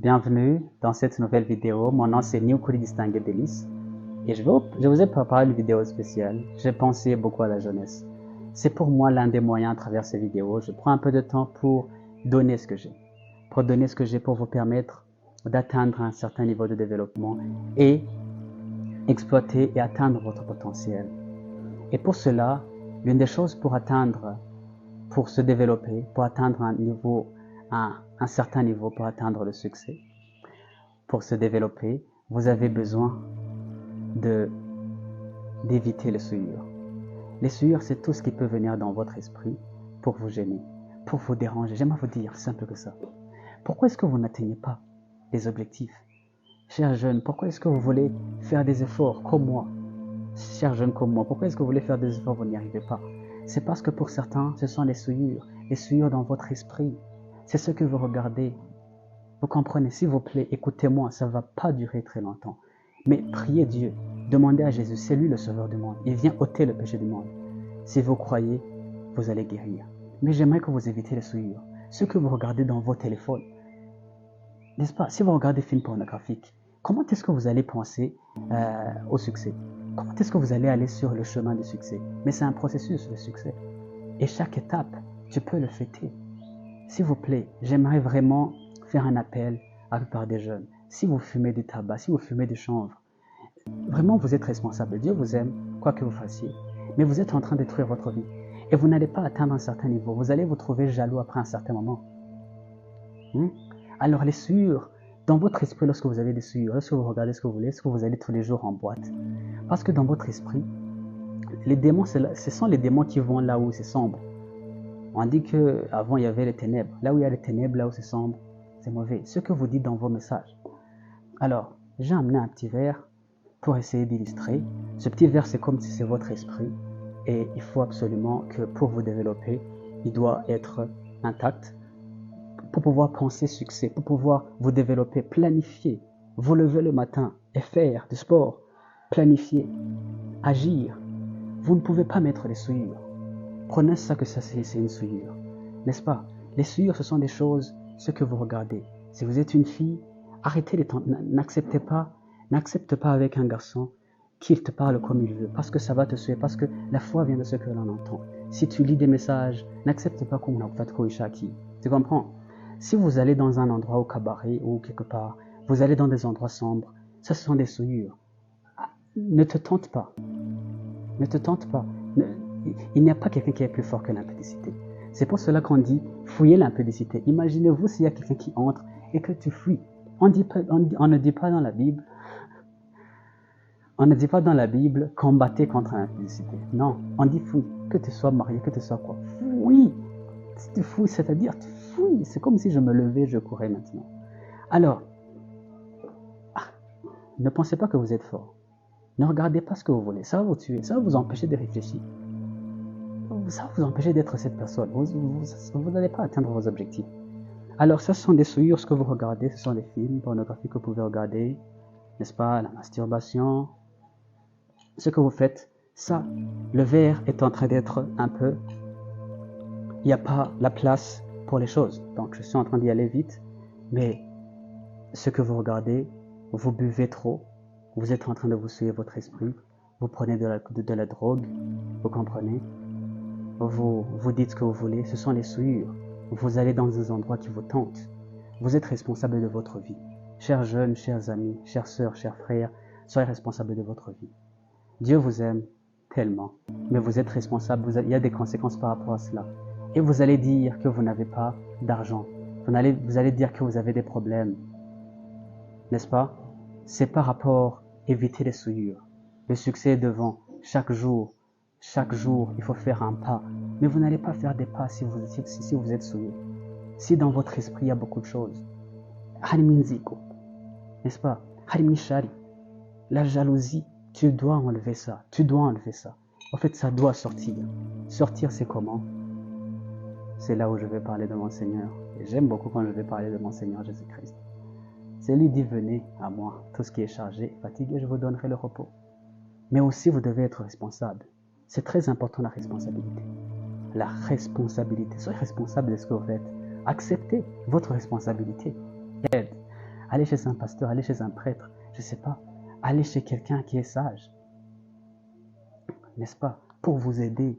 Bienvenue dans cette nouvelle vidéo. Mon nom c'est Niokuri Distingué Délice et je vous ai préparé une vidéo spéciale. J'ai pensé beaucoup à la jeunesse. C'est pour moi l'un des moyens à travers ces vidéos. Je prends un peu de temps pour donner ce que j'ai. Pour donner ce que j'ai pour vous permettre d'atteindre un certain niveau de développement et exploiter et atteindre votre potentiel. Et pour cela, l'une des choses pour se développer, pour atteindre un certain niveau, pour atteindre le succès, pour se développer, vous avez besoin d'éviter les souillures. Les souillures, c'est tout ce qui peut venir dans votre esprit pour vous gêner, pour vous déranger. J'aimerais vous dire, simple que ça. Pourquoi est-ce que vous n'atteignez pas les objectifs? Chers jeunes, pourquoi est-ce que vous voulez faire des efforts comme moi? Chers jeunes comme moi, pourquoi est-ce que vous voulez faire des efforts, vous n'y arrivez pas? C'est parce que pour certains, ce sont les souillures dans votre esprit. C'est ce que vous regardez. Vous comprenez, s'il vous plaît, écoutez-moi, ça ne va pas durer très longtemps. Mais priez Dieu, demandez à Jésus, c'est lui le sauveur du monde. Il vient ôter le péché du monde. Si vous croyez, vous allez guérir. Mais j'aimerais que vous évitez les souillures. Ce que vous regardez dans vos téléphones, n'est-ce pas? Si vous regardez des films pornographiques, comment est-ce que vous allez penser au succès? Comment est-ce que vous allez aller sur le chemin du succès? Mais c'est un processus, le succès. Et chaque étape, tu peux le fêter. S'il vous plaît, j'aimerais vraiment faire un appel à la plupart des jeunes. Si vous fumez du tabac, si vous fumez du chanvre, vraiment vous êtes responsable. Dieu vous aime, quoi que vous fassiez. Mais vous êtes en train de détruire votre vie. Et vous n'allez pas atteindre un certain niveau. Vous allez vous trouver jaloux après un certain moment. Alors les souillures, dans votre esprit, lorsque vous avez des souillures, lorsque vous regardez ce que vous voulez, est-ce que vous allez tous les jours en boîte? Parce que dans votre esprit, les démons, ce sont les démons qui vont là où c'est sombre. On dit qu'avant il y avait les ténèbres. Là où il y a les ténèbres, là où c'est sombre, c'est mauvais. Ce que vous dites dans vos messages. Alors, j'ai amené un petit verre pour essayer d'illustrer. Ce petit verre, c'est comme si c'est votre esprit. Et il faut absolument que pour vous développer, il doit être intact. Pour pouvoir penser succès, pour pouvoir vous développer, planifier, vous lever le matin et faire du sport, planifier, agir. Vous ne pouvez pas mettre les souillures. Prenez ça que ça c'est une souillure, n'est-ce pas? Les souillures, ce sont des choses, ce que vous regardez. Si vous êtes une fille, arrêtez les temps, n'accepte pas avec un garçon qu'il te parle comme il veut, parce que ça va te souiller, parce que la foi vient de ce que l'on entend. Si tu lis des messages, n'accepte pas comme on a fait Koishaki. Tu comprends? Si vous allez dans un endroit au cabaret ou quelque part, vous allez dans des endroits sombres, ça ce sont des souillures. Ne te tente pas. Ne te tente pas. Il n'y a pas quelqu'un qui est plus fort que l'impudicité. C'est pour cela qu'on dit fouiller l'impudicité. Imaginez-vous s'il y a quelqu'un qui entre et que tu fuis. On ne dit pas dans la Bible combattez contre l'impudicité. Non, on dit fouille. Que tu sois marié, que tu sois quoi. Fouille. Si tu fouilles, c'est-à-dire tu fouilles. C'est comme si je me levais, je courais maintenant. Alors, ne pensez pas que vous êtes fort. Ne regardez pas ce que vous voulez. Ça va vous tuer. Ça va vous empêcher de réfléchir. Ça va vous empêcher d'être cette personne. Vous n'allez pas atteindre vos objectifs. Alors, ce sont des souillures, ce que vous regardez. Ce sont des films pornographiques que vous pouvez regarder. N'est-ce pas? La masturbation. Ce que vous faites, ça, le verre est en train d'être un peu... Il n'y a pas la place pour les choses. Donc, je suis en train d'y aller vite. Mais ce que vous regardez, vous buvez trop. Vous êtes en train de vous souiller votre esprit. Vous prenez de la drogue. Vous comprenez? Vous dites ce que vous voulez. Ce sont les souillures. Vous allez dans des endroits qui vous tentent. Vous êtes responsable de votre vie. Chers jeunes, chers amis, chères sœurs, chers frères, soyez responsables de votre vie. Dieu vous aime tellement. Mais vous êtes responsable. Il y a des conséquences par rapport à cela. Et vous allez dire que vous n'avez pas d'argent. Vous allez dire que vous avez des problèmes. N'est-ce pas? C'est par rapport à éviter les souillures. Le succès est devant. Chaque jour, il faut faire un pas. Mais vous n'allez pas faire des pas si vous êtes souillé. Si dans votre esprit, il y a beaucoup de choses. Hariminziko. N'est-ce pas? Harimishari. La jalousie, tu dois enlever ça. En fait, ça doit sortir. Sortir, c'est comment? C'est là où je vais parler de mon Seigneur. Et j'aime beaucoup quand je vais parler de mon Seigneur Jésus-Christ. C'est lui dit, venez à moi, tout ce qui est chargé, fatigué, je vous donnerai le repos. Mais aussi, vous devez être responsable. C'est très important la responsabilité. La responsabilité. Soyez responsable de ce que vous faites. Acceptez votre responsabilité. Allez chez un pasteur, allez chez un prêtre, je ne sais pas. Allez chez quelqu'un qui est sage, n'est-ce pas? Pour vous aider.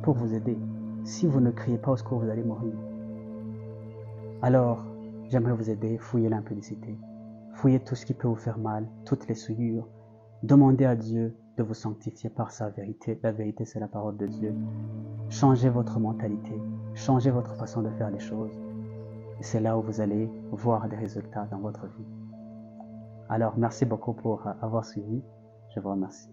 Pour vous aider. Si vous ne criez pas au secours, vous allez mourir. Alors, j'aimerais vous aider, fouillez l'impudicité. Fouillez tout ce qui peut vous faire mal, toutes les souillures. Demandez à Dieu de vous sanctifier par sa vérité. La vérité, c'est la parole de Dieu. Changez votre mentalité. Changez votre façon de faire les choses. Et c'est là où vous allez voir des résultats dans votre vie. Alors, merci beaucoup pour avoir suivi. Je vous remercie.